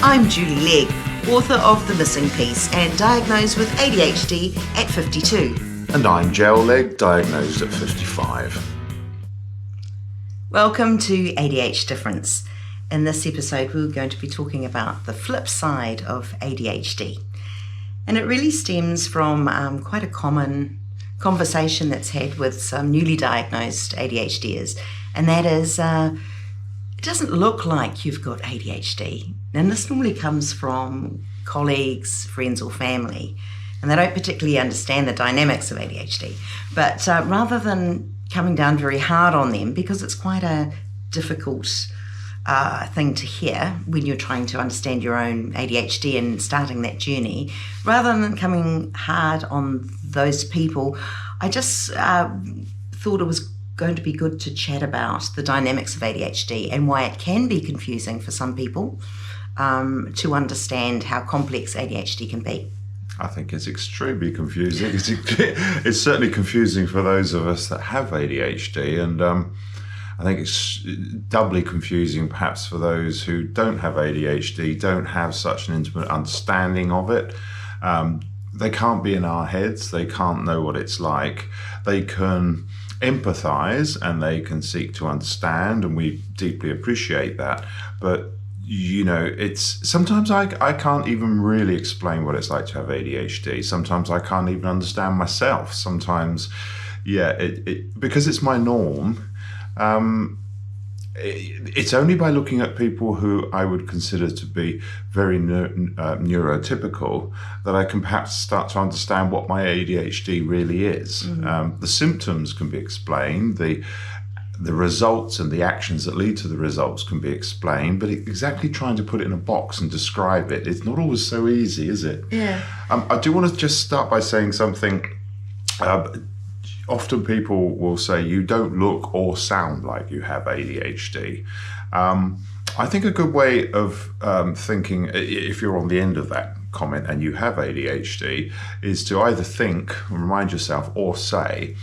I'm Julie Legg, author of The Missing Piece and diagnosed with ADHD at 52. And I'm Gel Legg, diagnosed at 55. Welcome to ADH Difference. In this episode, we're going to be talking about the flip side of ADHD. And it really stems from quite a common conversation that's had with some newly diagnosed ADHDers. And that is, it doesn't look like you've got ADHD. And this normally comes from colleagues, friends or family. And they don't particularly understand the dynamics of ADHD. But rather than coming down very hard on them, because it's quite a difficult thing to hear when you're trying to understand your own ADHD and starting that journey, rather than coming hard on those people, I just thought it was going to be good to chat about the dynamics of ADHD and why it can be confusing for some people to understand how complex ADHD can be. I think it's extremely confusing. It's certainly confusing for those of us that have ADHD, and I think it's doubly confusing perhaps for those who don't have ADHD, don't have such an intimate understanding of it. They can't be in our heads, they can't know what it's like. They can empathize and they can seek to understand, and we deeply appreciate that. But you know, it's sometimes I can't even really explain what it's like to have ADHD. Sometimes I can't even understand myself. Sometimes, because it's my norm. It's only by looking at people who I would consider to be very neurotypical that I can perhaps start to understand what my ADHD really is. Mm-hmm. The symptoms can be explained, the results and the actions that lead to the results can be explained, but exactly trying to put it in a box and describe it, it's not always so easy, is it? Yeah. I do want to just start by saying something. Often people will say you don't look or sound like you have ADHD. I think a good way of thinking, if you're on the end of that comment and you have ADHD, is to either think, remind yourself, or say,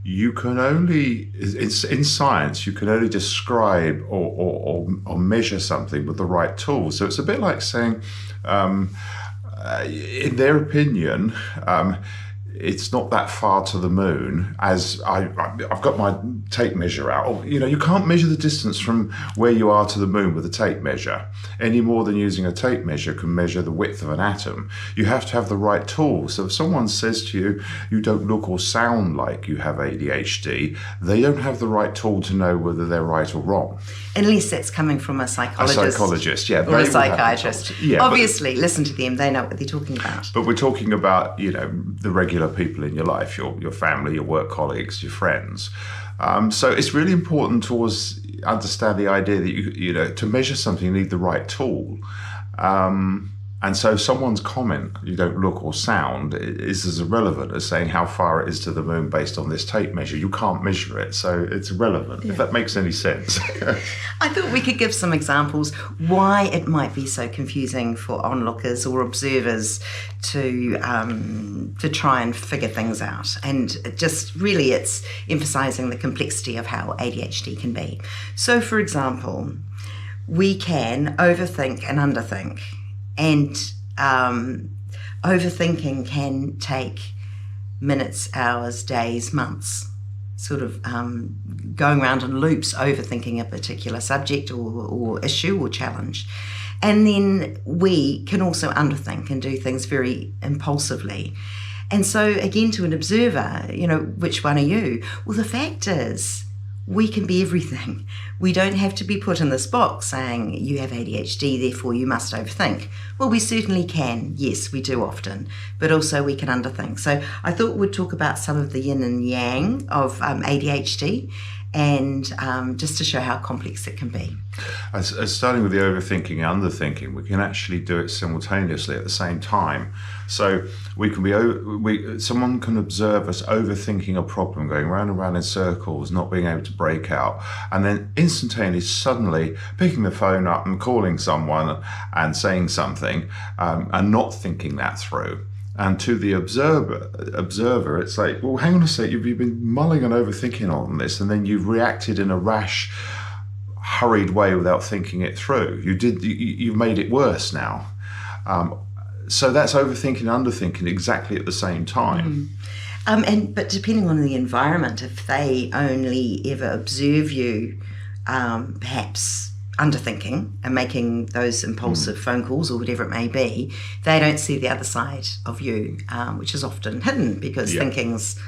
you can only, in science, you can only describe or measure something with the right tools. So it's a bit like saying, in their opinion, it's not that far to the moon, as I've got my tape measure out. You know, you can't measure the distance from where you are to the moon with a tape measure any more than using a tape measure can measure the width of an atom. You have to have the right tool. So if someone says to you, you don't look or sound like you have ADHD, they don't have the right tool to know whether they're right or wrong. Unless that's coming from a psychologist. A psychologist, yeah. Or a psychiatrist. Yeah, obviously, listen to them. They know what they're talking about. But we're talking about, you know, the regular people in your life, your family, your work colleagues, your friends. So it's really important to always understand the idea that you know, to measure something you need the right tool. And so someone's comment, you don't look or sound, is as irrelevant as saying how far it is to the moon based on this tape measure. You can't measure it, so it's irrelevant, if that makes any sense. I thought we could give some examples why it might be so confusing for onlookers or observers to try and figure things out. And just really it's emphasising the complexity of how ADHD can be. So, for example, we can overthink and underthink. And overthinking can take minutes, hours, days, months, sort of going around in loops, overthinking a particular subject or issue or challenge. And then we can also underthink and do things very impulsively. And so again, to an observer, you know, which one are you? Well, the fact is, we can be everything. We don't have to be put in this box saying you have ADHD, therefore you must overthink. Well, we certainly can. Yes, we do often, but also we can underthink. So I thought we'd talk about some of the yin and yang of ADHD and just to show how complex it can be. As starting with the overthinking and underthinking, we can actually do it simultaneously at the same time. So someone can observe us overthinking a problem, going round and round in circles, not being able to break out, and then instantaneously, suddenly picking the phone up and calling someone and saying something, and not thinking that through. And to the observer, it's like, well, hang on a sec, you've been mulling and overthinking on this, and then you've reacted in a rash, hurried way without thinking it through. You've made it worse now. So that's overthinking and underthinking exactly at the same time. But depending on the environment, if they only ever observe you perhaps underthinking and making those impulsive phone calls or whatever it may be, they don't see the other side of you, which is often hidden because thinking's,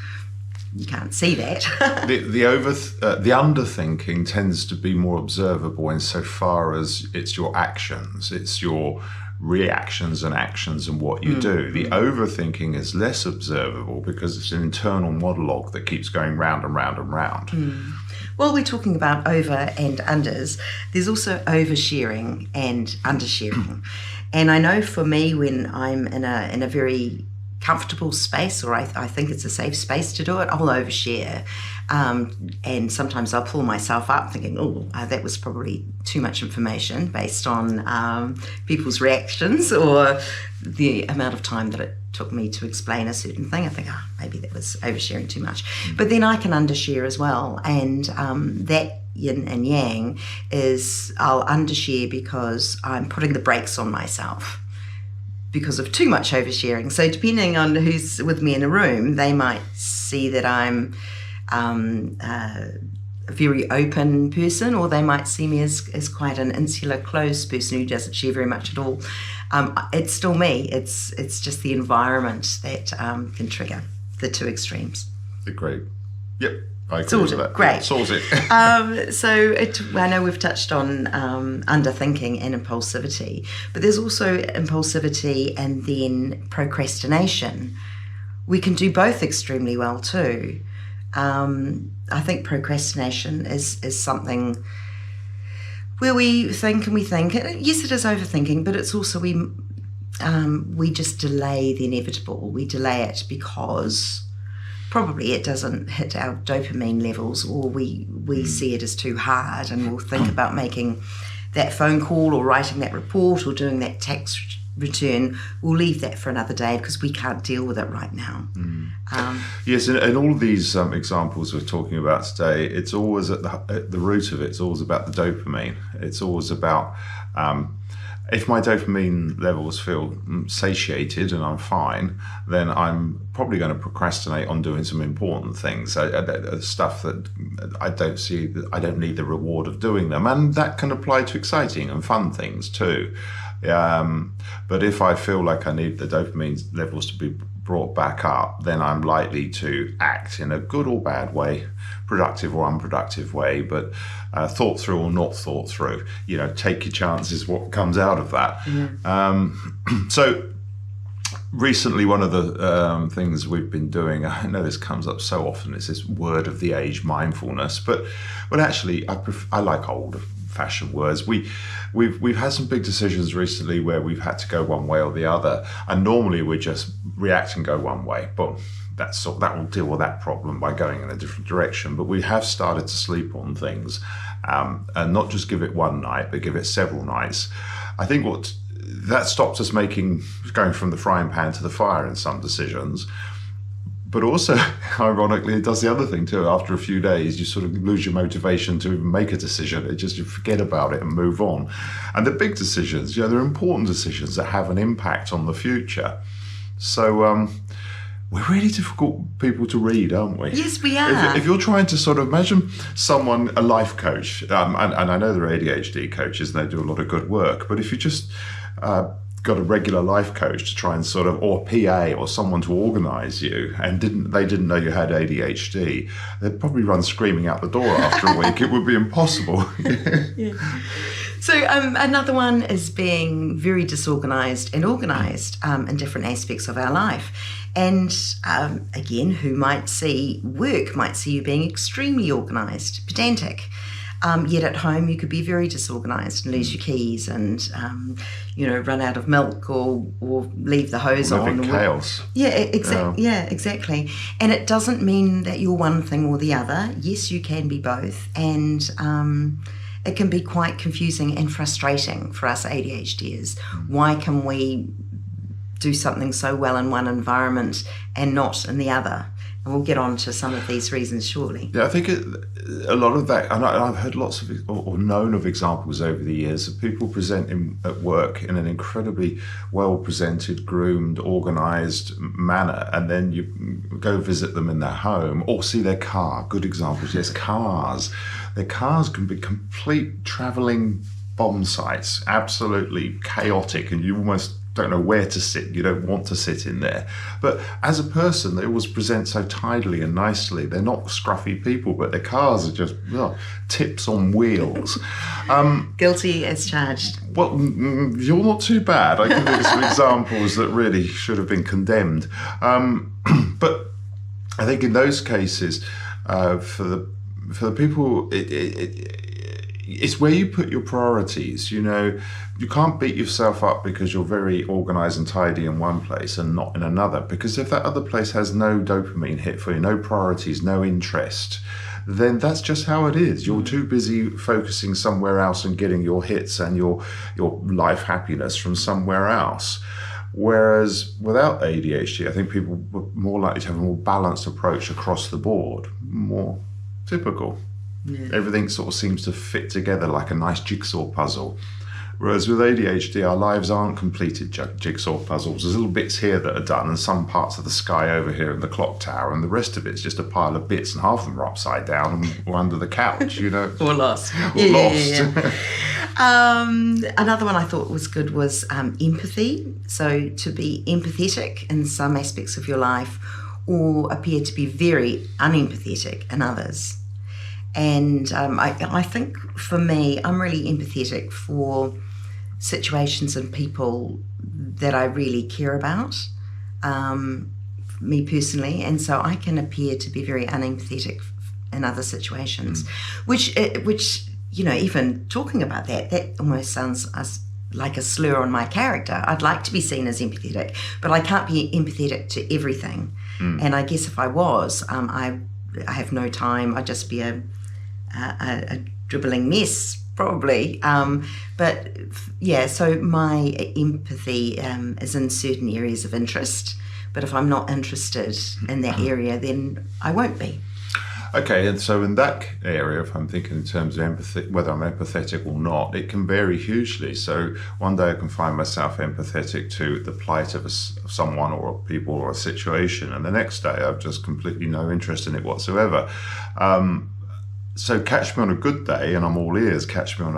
you can't see that. The underthinking tends to be more observable insofar as it's your actions, it's your reactions and actions and what you do. The overthinking is less observable because it's an internal monologue that keeps going round and round and round. While we're talking about over and unders, there's also oversharing and undersharing. And I know for me, when I'm in a very comfortable space, or I think it's a safe space to do it, I'll overshare. And sometimes I'll pull myself up thinking, that was probably too much information based on people's reactions or the amount of time that it took me to explain a certain thing. I think, maybe that was oversharing too much. But then I can undershare as well. And that yin and yang is I'll undershare because I'm putting the brakes on myself because of too much oversharing. So depending on who's with me in a room, they might see that I'm a very open person, or they might see me as quite an insular, closed person who doesn't share very much at all. It's still me. It's just the environment that can trigger the two extremes. Great. Yep. I agree with that. Great. Sorted. I know we've touched on underthinking and impulsivity, but there's also impulsivity and then procrastination. We can do both extremely well too. I think procrastination is something where we think and we think. Yes, it is overthinking, but it's also we just delay the inevitable. We delay it because probably it doesn't hit our dopamine levels, or we see it as too hard, and we'll think about making that phone call or writing that report or doing that tax return. We'll leave that for another day because we can't deal with it right now. Yes, and all of these examples we're talking about today, it's always at the root of it, it's always about the dopamine. It's always about if my dopamine levels feel satiated and I'm fine, then I'm probably going to procrastinate on doing some important things, stuff that I don't need the reward of doing them. And that can apply to exciting and fun things too. But if I feel like I need the dopamine levels to be brought back up, then I'm likely to act in a good or bad way, productive or unproductive way, but thought through or not thought through. Take your chances what comes out of that. So recently, one of the things we've been doing, I know this comes up so often, is this word of the age, mindfulness, but actually I like old-fashioned words. We've had some big decisions recently where we've had to go one way or the other, and normally we just react and go one way, but that will deal with that problem by going in a different direction. But we have started to sleep on things, and not just give it one night, but give it several nights. I think that stops us going from the frying pan to the fire in some decisions. But also, ironically, it does the other thing too. After a few days, you sort of lose your motivation to even make a decision. You forget about it and move on. And the big decisions, they're important decisions that have an impact on the future. So we're really difficult people to read, aren't we? Yes, we are. If you're trying to sort of imagine someone, a life coach, and I know they're ADHD coaches and they do a lot of good work, but if you just got a regular life coach to try and or PA or someone to organise you, and they didn't know you had ADHD, they'd probably run screaming out the door after a week. It would be impossible. Yeah. So another one is being very disorganised and organised in different aspects of our life. And again, who might see you being extremely organised, pedantic. Yet at home you could be very disorganised and lose your keys and run out of milk or leave the hose on. Chaos. Yeah, exactly. Yeah, exactly. And it doesn't mean that you're one thing or the other. Yes, you can be both, and it can be quite confusing and frustrating for us ADHDers. Why can we do something so well in one environment and not in the other? And we'll get on to some of these reasons shortly. Yeah, I think a lot of that, and I've heard lots of, or known of examples over the years of people presenting at work in an incredibly well-presented, groomed, organised manner, and then you go visit them in their home or see their car. Good examples, yes, cars. Their cars can be complete travelling bomb sites, absolutely chaotic, and you almost don't know where to sit. You don't want to sit in there. But as a person, they always present so tidily and nicely. They're not scruffy people, but their cars are just tips on wheels. Guilty as charged. Well, you're not too bad. I can think of some examples that really should have been condemned. But I think in those cases, for the people, it's where you put your priorities. You know, you can't beat yourself up because you're very organised and tidy in one place and not in another. Because if that other place has no dopamine hit for you, no priorities, no interest, then that's just how it is. You're too busy focusing somewhere else and getting your hits and your life happiness from somewhere else. Whereas without ADHD, I think people were more likely to have a more balanced approach across the board, more typical. Yeah. Everything sort of seems to fit together like a nice jigsaw puzzle. Whereas with ADHD, our lives aren't completed jigsaw puzzles. There's little bits here that are done and some parts of the sky over here in the clock tower, and the rest of it's just a pile of bits, and half of them are upside down or under the couch, you know. Or lost. Yeah. Another one I thought was good was empathy. So to be empathetic in some aspects of your life or appear to be very unempathetic in others. And I think for me, I'm really empathetic for situations and people that I really care about, me personally. And so I can appear to be very unempathetic in other situations, which, you know, even talking about that almost sounds like a slur on my character. I'd like to be seen as empathetic, but I can't be empathetic to everything. And I guess if I was, I have no time. I'd just be a dribbling mess, probably. But yeah, so my empathy is in certain areas of interest. But if I'm not interested in that area, then I won't be. Okay, and so in that area, if I'm thinking in terms of empathy, whether I'm empathetic or not, it can vary hugely. So one day I can find myself empathetic to the plight of someone or people or a situation, and the next day I've just completely no interest in it whatsoever. So catch me on a good day and I'm all ears. Catch me on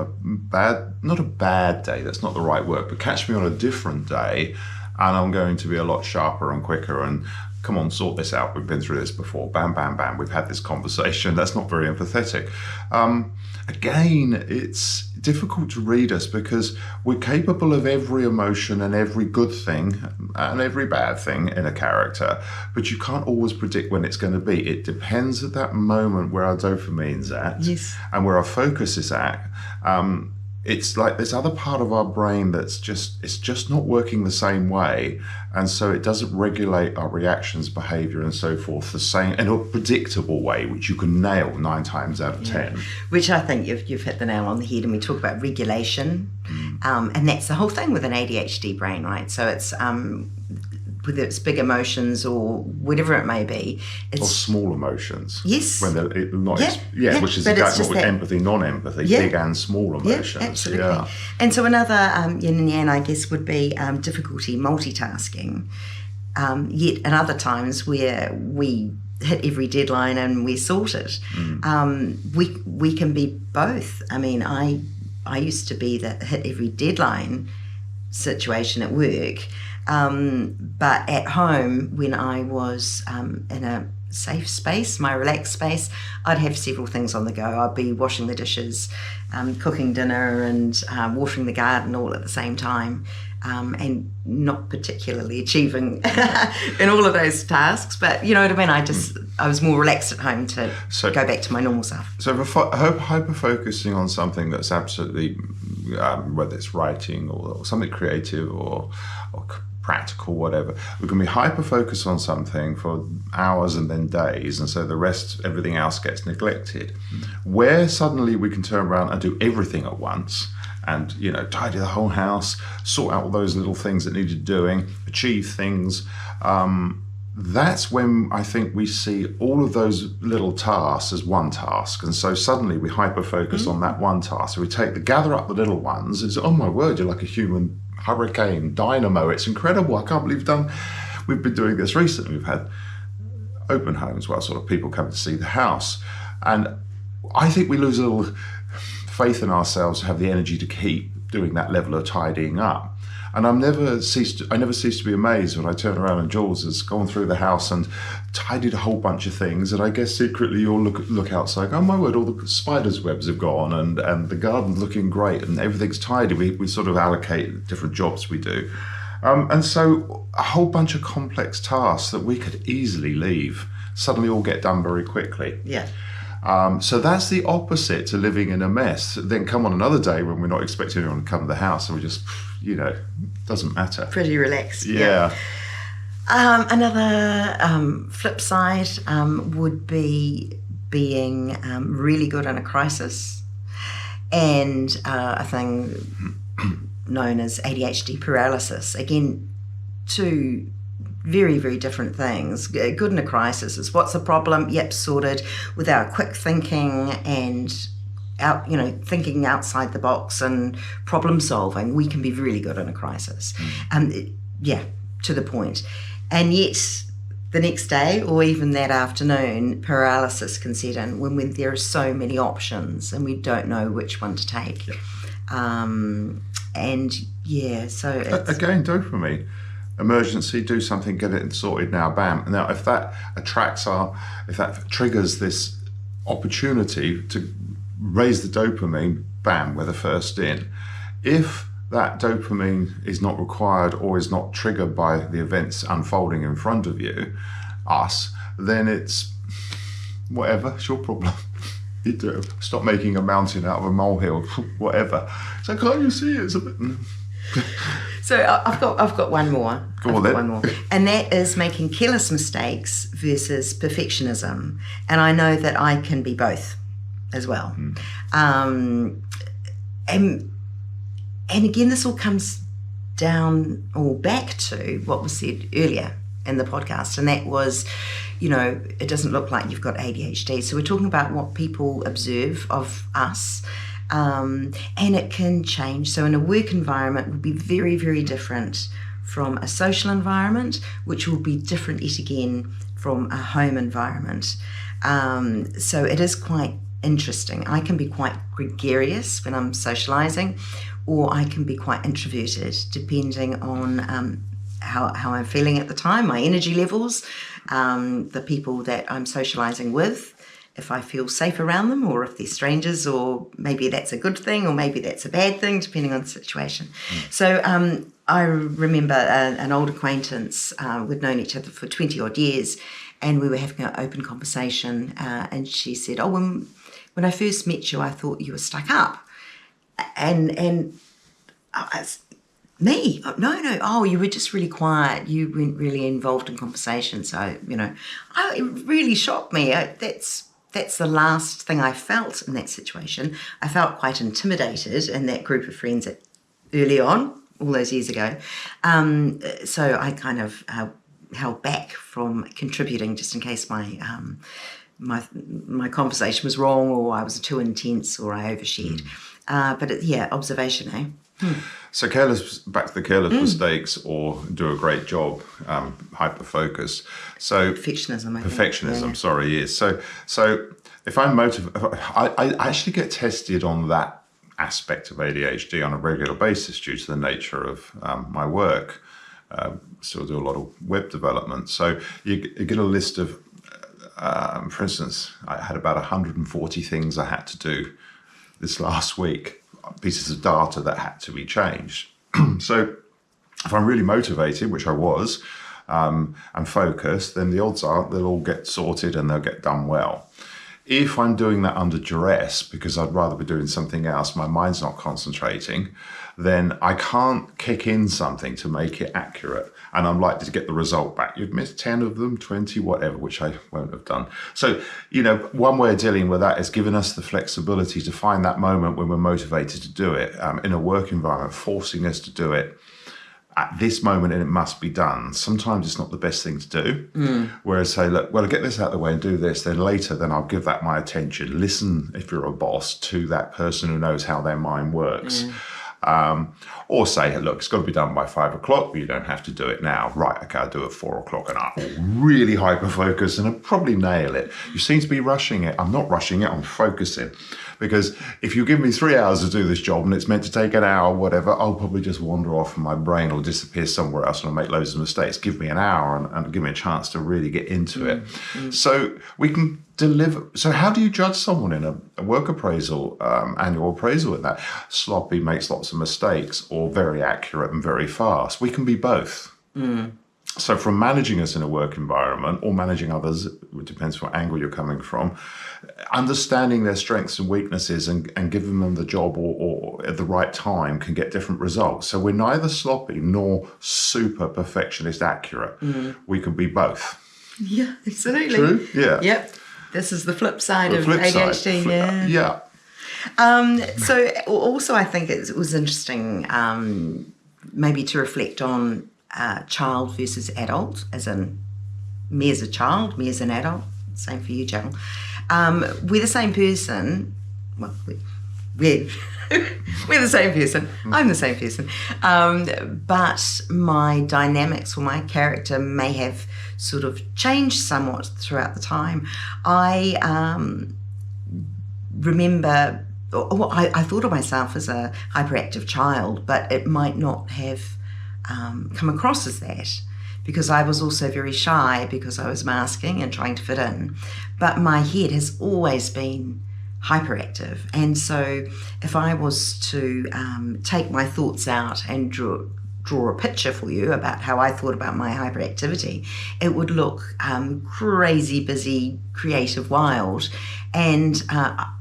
not a bad day, that's not the right word, but catch me on a different day and I'm going to be a lot sharper and quicker and come on, sort this out. We've been through this before. Bam, bam, bam. We've had this conversation. That's not very empathetic. Again, it's difficult to read us because we're capable of every emotion and every good thing and every bad thing in a character, but you can't always predict when it's going to be. It depends at that moment where our dopamine's at, yes, and where our focus is at. It's like this other part of our brain that's just not working the same way, and so it doesn't regulate our reactions, behavior and so forth the same in a predictable way, which you can nail 9 times out of 10. Which I think you've hit the nail on the head, and we talk about regulation, and that's the whole thing with an ADHD brain, right? So it's whether it's big emotions or whatever it may be. Or small emotions. Yes. When they're not, which is exactly what with empathy, non-empathy, big and small emotions. Yeah, absolutely. Yeah. And so another yin and yang, I guess, would be difficulty multitasking. Yet in other times where we hit every deadline and we're sorted, we can be both. I mean, I used to be the hit every deadline situation at work, but at home, when I was in a safe space, my relaxed space, I'd have several things on the go. I'd be washing the dishes, cooking dinner and watering the garden all at the same time, and not particularly achieving in all of those tasks, but you know what I mean? I was more relaxed at home to go back to my normal self. So hyper-focusing on something that's absolutely, whether it's writing or something creative or practical, whatever, we can be hyper-focused on something for hours and then days, and so the rest, everything else gets neglected. Where suddenly we can turn around and do everything at once, and you know, tidy the whole house, sort out all those little things that needed doing, achieve things, that's when I think we see all of those little tasks as one task. And so suddenly we hyper-focus on that one task. So we gather up the little ones. It's, oh my word, you're like a human hurricane, dynamo. It's incredible. I can't believe we've been doing this recently. We've had open homes where sort of people come to see the house. And I think we lose a little faith in ourselves to have the energy to keep doing that level of tidying up. And I never cease to be amazed when I turn around and Jules has gone through the house and tidied a whole bunch of things. And I guess secretly you'll look outside, oh my word, all the spiders' webs have gone and the garden's looking great and everything's tidy. We sort of allocate different jobs we do. And so a whole bunch of complex tasks that we could easily leave suddenly all get done very quickly. Yeah. So that's the opposite to living in a mess. Then come on another day when we're not expecting anyone to come to the house and we just, doesn't matter. Pretty relaxed. Yeah. Another flip side would be being really good in a crisis, and a thing known as ADHD paralysis. Again, two very, very different things. Good in a crisis is what's the problem? Yep, sorted. With our quick thinking and thinking outside the box and problem solving, we can be really good in a crisis. To the point. And yet the next day or even that afternoon, paralysis can set in when there are so many options and we don't know which one to take. Yep. So it's, again, dopamine. Emergency, do something, get it sorted now, bam. Now, if that triggers this opportunity to raise the dopamine, bam, we're the first in. If that dopamine is not required or is not triggered by the events unfolding in front of then it's whatever, it's your problem. You do. Stop making a mountain out of a molehill, whatever. So can't you see it's a bit... So I've got one more. Go on then. One more. And that is making careless mistakes versus perfectionism. And I know that I can be both as well. And again, this all comes down or back to what was said earlier in the podcast, and that was, it doesn't look like you've got ADHD. So we're talking about what people observe of us. And it can change. So in a work environment will be very, very different from a social environment, which will be different yet again from a home environment. So it is quite interesting. I can be quite gregarious when I'm socializing, or I can be quite introverted, depending on how I'm feeling at the time, my energy levels, the people that I'm socializing with, if I feel safe around them, or if they're strangers, or maybe that's a good thing, or maybe that's a bad thing, depending on the situation. So I remember an old acquaintance, we'd known each other for 20 odd years, and we were having an open conversation, and she said, when I first met you, I thought you were stuck up. And me? No, you were just really quiet. You weren't really involved in conversation. So, it really shocked me. That's the last thing I felt in that situation. I felt quite intimidated in that group of friends early on, all those years ago. So I kind of held back from contributing just in case my conversation was wrong, or I was too intense, or I overshared. Observation, eh? So back to the careless mistakes, or do a great job, hyper-focus. So perfectionism, sorry, yes. So if I'm motivated, I actually get tested on that aspect of ADHD on a regular basis due to the nature of my work. Still do a lot of web development. So you get a list of, for instance, I had about 140 things I had to do this last week, pieces of data that had to be changed. So if I'm really motivated, which I was, and focused, then the odds are they'll all get sorted and they'll get done well. If I'm doing that under duress, because I'd rather be doing something else, my mind's not concentrating, then I can't kick in something to make it accurate, and I'm likely to get the result back. You've missed 10 of them, 20, whatever, which I won't have done. So, one way of dealing with that is giving us the flexibility to find that moment when we're motivated to do it in a work environment, forcing us to do it at this moment and it must be done, sometimes it's not the best thing to do. Whereas say, look, well, get this out of the way and do this, then later, then I'll give that my attention. Listen, if you're a boss, to that person who knows how their mind works. Or say, look, it's got to be done by 5 o'clock, but you don't have to do it now. Right, okay, I'll do it at 4 o'clock and I'll really hyper-focus and I'll probably nail it. You seem to be rushing it. I'm not rushing it, I'm focusing. Because if you give me 3 hours to do this job and it's meant to take an hour or whatever, I'll probably just wander off and my brain will disappear somewhere else and I'll make loads of mistakes. Give me an hour and give me a chance to really get into it. So we can deliver. So how do you judge someone in a work appraisal, annual appraisal in that? Sloppy, makes lots of mistakes, or very accurate and very fast? We can be both. So from managing us in a work environment or managing others, it depends what angle you're coming from, understanding their strengths and weaknesses and giving them the job or at the right time can get different results. So we're neither sloppy nor super perfectionist accurate. We can be both. Yeah, absolutely. True? Yeah. Yep. This is the flip side of ADHD. Yeah. So also I think it was interesting maybe to reflect on child versus adult, as in me as a child, me as an adult, same for you, Jill. We're the same person. Well, we're the same person. I'm the same person. But my dynamics or my character may have sort of changed somewhat throughout the time. I remember, I thought of myself as a hyperactive child, but it might not have come across as that, because I was also very shy because I was masking and trying to fit in. But my head has always been hyperactive, and so if I was to take my thoughts out and draw a picture for you about how I thought about my hyperactivity, it would look crazy, busy, creative, wild. And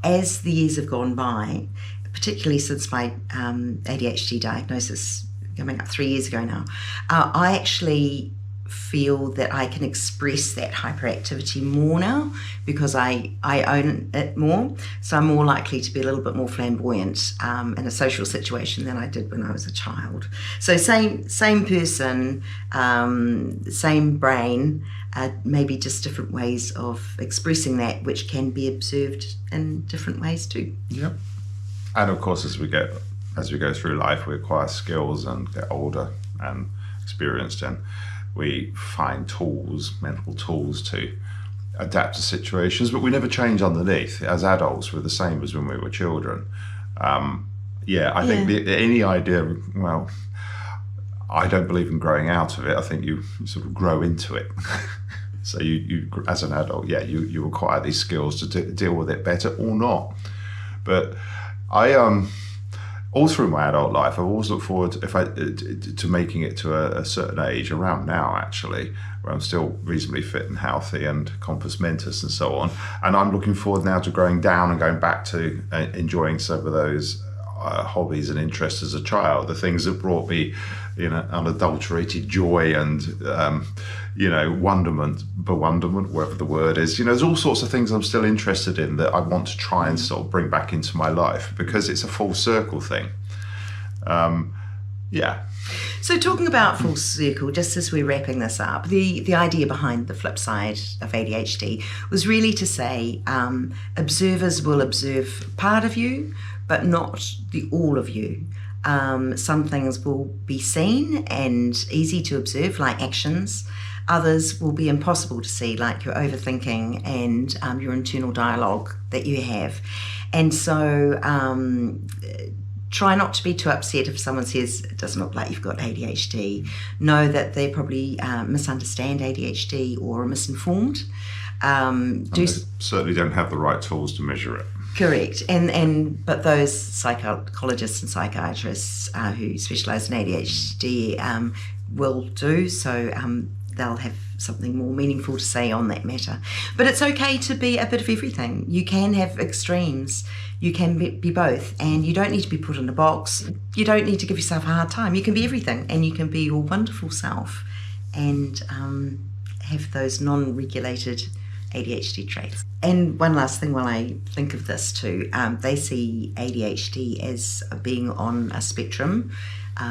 as the years have gone by, particularly since my ADHD diagnosis coming up 3 years ago now, I actually feel that I can express that hyperactivity more now because I own it more. So I'm more likely to be a little bit more flamboyant in a social situation than I did when I was a child. So same person, same brain, maybe just different ways of expressing that, which can be observed in different ways too. Yep. And of course, as we go through life, we acquire skills and get older and experienced, and we find tools, mental tools to adapt to situations, but we never change underneath. As adults, we're the same as when we were children. I think any idea, well, I don't believe in growing out of it. I think you sort of grow into it. So you as an adult, you acquire these skills to deal with it better or not. But all through my adult life, I've always looked forward to making it to a certain age, around now actually, where I'm still reasonably fit and healthy and compos mentis and so on. And I'm looking forward now to growing down and going back to enjoying some of those hobbies and interests as a child, the things that brought me, unadulterated joy and, bewilderment, whatever the word is. There's all sorts of things I'm still interested in that I want to try and sort of bring back into my life because it's a full circle thing. So talking about full circle, just as we're wrapping this up, the idea behind the flip side of ADHD was really to say observers will observe part of you, but not the all of you. Some things will be seen and easy to observe, like actions. Others will be impossible to see, like your overthinking and your internal dialogue that you have. And so try not to be too upset if someone says it doesn't look like you've got ADHD. Know that they probably misunderstand ADHD or are misinformed. They certainly don't have the right tools to measure it. Correct, but those psychologists and psychiatrists who specialise in ADHD will do so. They'll have something more meaningful to say on that matter. But it's okay to be a bit of everything. You can have extremes. You can be both, and you don't need to be put in a box. You don't need to give yourself a hard time. You can be everything, and you can be your wonderful self, and have those non-regulated ADHD traits. And one last thing while I think of this too, they see ADHD as being on a spectrum.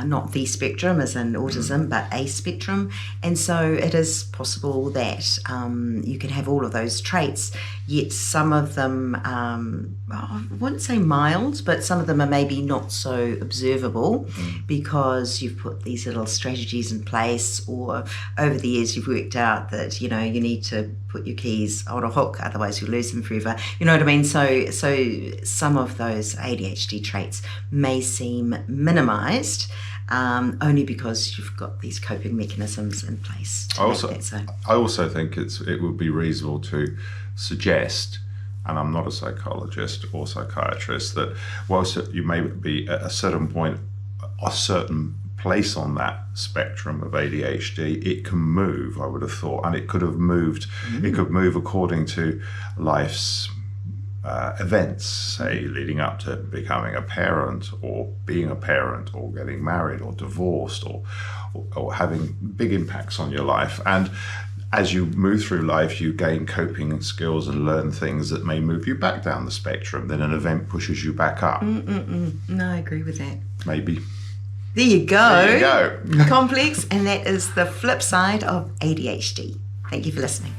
not the spectrum as in autism, but a spectrum. And so it is possible that you can have all of those traits, yet some of them, I wouldn't say mild, but some of them are maybe not so observable because you've put these little strategies in place, or over the years you've worked out that, you need to put your keys on a hook, otherwise you'll lose them forever. You know what I mean? So some of those ADHD traits may seem minimized, only because you've got these coping mechanisms in place. I also think it would be reasonable to suggest, and I'm not a psychologist or psychiatrist, that whilst you may be at a certain point, a certain place on that spectrum of ADHD, it can move, I would have thought, and it could have moved. It could move according to life's events, say leading up to becoming a parent, or being a parent, or getting married, or divorced, or having big impacts on your life. And as you move through life, you gain coping skills and learn things that may move you back down the spectrum. Then an event pushes you back up. No, I agree with that. Maybe. There you go. There you go. Complex, and that is the flip side of ADHD. Thank you for listening.